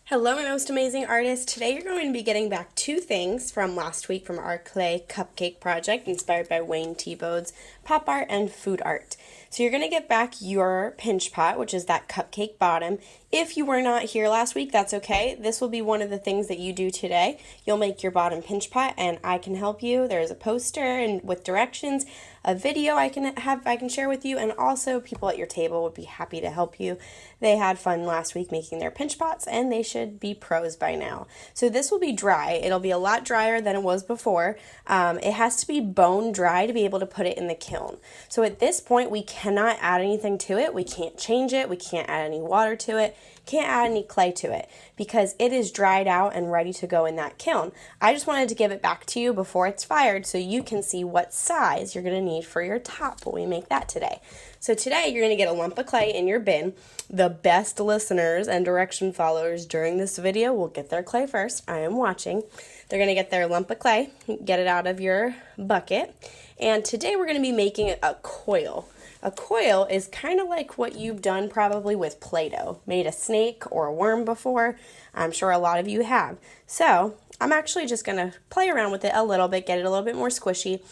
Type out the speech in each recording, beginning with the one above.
Hello, my most amazing artist. Today you're going to be getting back two things from last week from our clay cupcake project inspired by Wayne Thiebaud's pop art and food art. So you're going to get back your pinch pot, which is that cupcake bottom. If you were not here last week, that's okay. This will be one of the things that you do today. You'll make your bottom pinch pot and I can help you. There's a poster and with directions, a video I can share with you, and also people at your table would be happy to help you. They had fun last week making their pinch pots and they should be pros by now. So this will be dry. It'll be a lot drier than it was before. It has to be bone dry to be able to put it in the kiln. So at this point we cannot add anything to it. We can't change it. We can't add any water to it. Can't add any clay to it because it is dried out and ready to go in that kiln. I just wanted to give it back to you before it's fired so you can see what size you're going to need for your top when we make that today. So today you're going to get a lump of clay in your bin. The best listeners and direction followers during this video will get their clay first. I am watching. They're going to get their lump of clay, get it out of your bucket, and today we're going to be making a coil. A coil is kind of like what you've done probably with Play-Doh. Made a snake or a worm before. I'm sure a lot of you have. So I'm actually just going to play around with it a little bit, get it a little bit more squishy.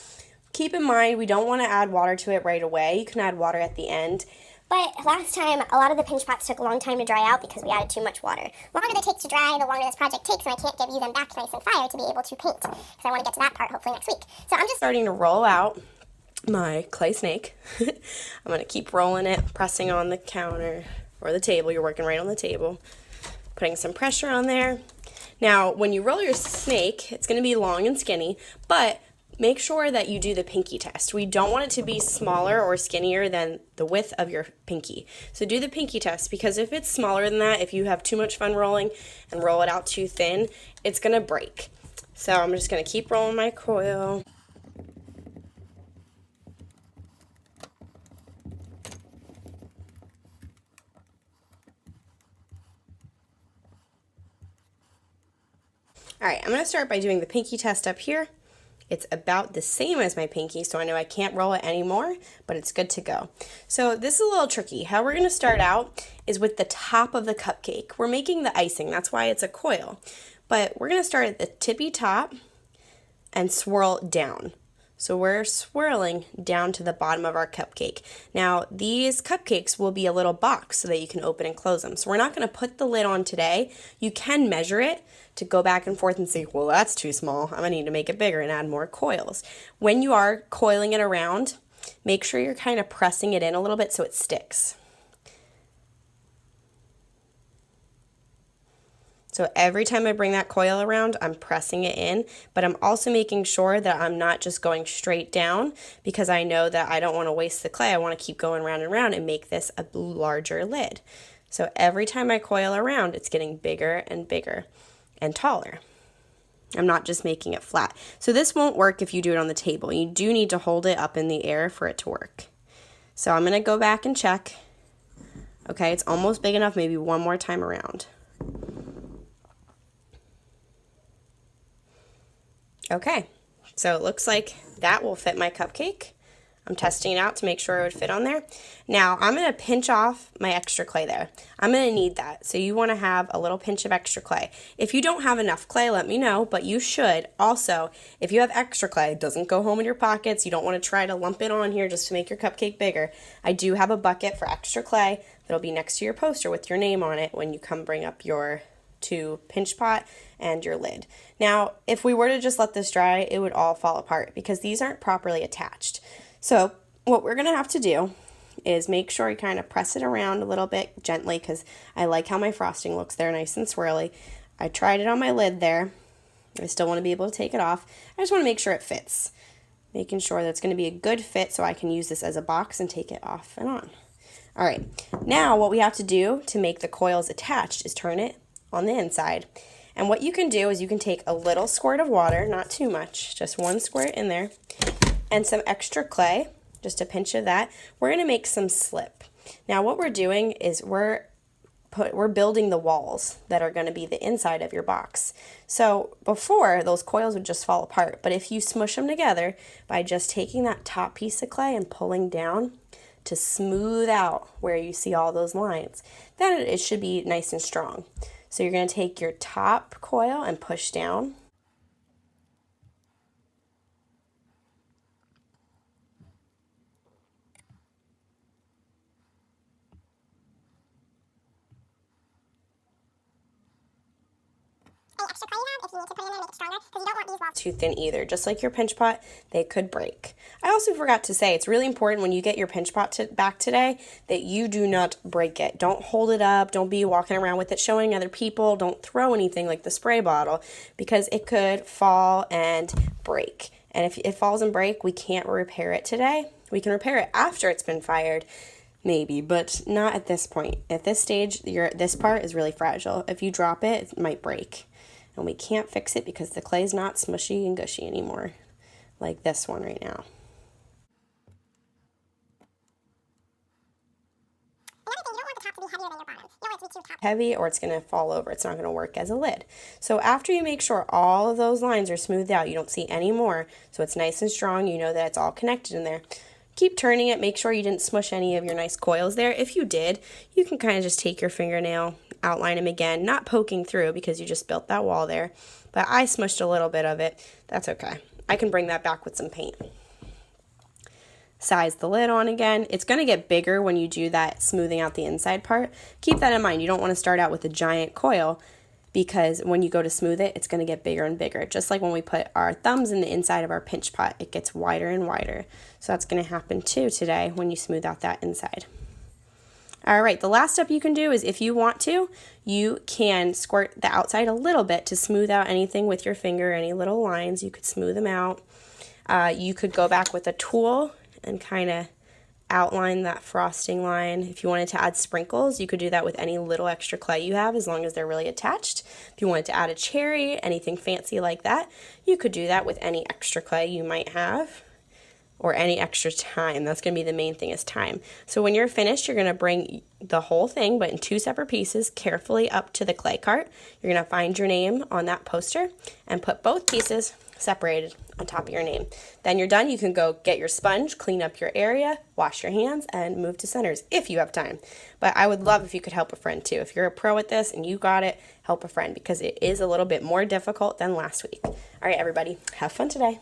Keep in mind, we don't want to add water to it right away. You can add water at the end. But last time, a lot of the pinch pots took a long time to dry out because we added too much water. The longer they take to dry, the longer this project takes, and I can't give you them back nice and fire to be able to paint because I want to get to that part hopefully next week. So I'm just starting to roll out my clay snake. I'm going to keep rolling it, pressing on the counter or the table. You're working right on the table. Putting some pressure on there. Now, when you roll your snake, it's going to be long and skinny, but make sure that you do the pinky test. We don't want it to be smaller or skinnier than the width of your pinky. So do the pinky test because if it's smaller than that, if you have too much fun rolling and roll it out too thin, it's going to break. So I'm just going to keep rolling my coil. Alright, I'm going to start by doing the pinky test up here. It's about the same as my pinky, so I know I can't roll it anymore, but it's good to go. So this is a little tricky. How we're going to start out is with the top of the cupcake. We're making the icing, that's why it's a coil. But we're going to start at the tippy top and swirl down. So we're swirling down to the bottom of our cupcake. Now these cupcakes will be a little box so that you can open and close them. So we're not going to put the lid on today. You can measure it to go back and forth and say, well, that's too small. I'm going to need to make it bigger and add more coils. When you are coiling it around, make sure you're kind of pressing it in a little bit so it sticks. So every time I bring that coil around, I'm pressing it in, but I'm also making sure that I'm not just going straight down because I know that I don't want to waste the clay. I want to keep going round and round and make this a larger lid. So every time I coil around, it's getting bigger and bigger and taller. I'm not just making it flat. So this won't work if you do it on the table. You do need to hold it up in the air for it to work. So I'm going to go back and check. Okay, it's almost big enough, maybe one more time around. Okay, so it looks like that will fit my cupcake. I'm testing it out to make sure it would fit on there. Now I'm going to pinch off my extra clay there. I'm going to need that. So you want to have a little pinch of extra clay. If you don't have enough clay, let me know, but you should. Also, if you have extra clay, it doesn't go home in your pockets. You don't want to try to lump it on here just to make your cupcake bigger. I do have a bucket for extra clay that'll be next to your poster with your name on it when you come bring up your pinch pot and your lid. Now, if we were to just let this dry, it would all fall apart because these aren't properly attached. So what we're going to have to do is make sure you kind of press it around a little bit gently because I like how my frosting looks there, nice and swirly. I tried it on my lid there. I still want to be able to take it off. I just want to make sure it fits. Making sure that it's going to be a good fit so I can use this as a box and take it off and on. All right, now what we have to do to make the coils attached is turn it on the inside. And what you can do is you can take a little squirt of water, not too much, just one squirt in there, and some extra clay, just a pinch of that. We're going to make some slip. Now what we're doing is we're building the walls that are going to be the inside of your box. So before, those coils would just fall apart, but if you smush them together by just taking that top piece of clay and pulling down to smooth out where you see all those lines, then it should be nice and strong. So you're going to take your top coil and push down. Extra clay you have, if you need to put it in there, make it stronger, because you don't want these walls Too thin either. Just like your pinch pot, they could break. I also forgot to say, it's really important when you get your pinch pot back today that you do not break it. Don't hold it up. Don't be walking around with it showing other people. Don't throw anything like the spray bottle, because it could fall and break. And if it falls and break, we can't repair it today. We can repair it after it's been fired, maybe, but not at this point. At this stage, this part is really fragile. If you drop it, it might break. And we can't fix it because the clay's not smushy and gushy anymore, like this one right now. Another thing, you don't want the top to be heavier than your bottom. You don't want it to be too top. Heavy, or it's going to fall over. It's not going to work as a lid. So after you make sure all of those lines are smoothed out, you don't see any more, so it's nice and strong, you know that it's all connected in there. Keep turning it. Make sure you didn't smush any of your nice coils there. If you did, you can kind of just take your fingernail, outline them again, not poking through because you just built that wall there. But I smushed a little bit of it. That's okay. I can bring that back with some paint. Size the lid on again. It's going to get bigger when you do that smoothing out the inside part. Keep that in mind. You don't want to start out with a giant coil, because when you go to smooth it, it's going to get bigger and bigger. Just like when we put our thumbs in the inside of our pinch pot, it gets wider and wider. So that's going to happen too today when you smooth out that inside. All right, the last step you can do is, if you want to, you can squirt the outside a little bit to smooth out anything with your finger, any little lines. You could smooth them out. You could go back with a tool and kind of outline that frosting line. If you wanted to add sprinkles, you could do that with any little extra clay you have, as long as they're really attached. If you wanted to add a cherry, anything fancy like that, you could do that with any extra clay you might have, or any extra time. That's going to be the main thing, is time. So when you're finished, you're going to bring the whole thing, but in 2 separate pieces, carefully up to the clay cart. You're going to find your name on that poster and put both pieces separated on top of your name. Then you're done. You can go get your sponge, clean up your area, wash your hands, and move to centers if you have time. But I would love if you could help a friend too. If you're a pro at this and you got it, help a friend, because it is a little bit more difficult than last week. All right, everybody, have fun today.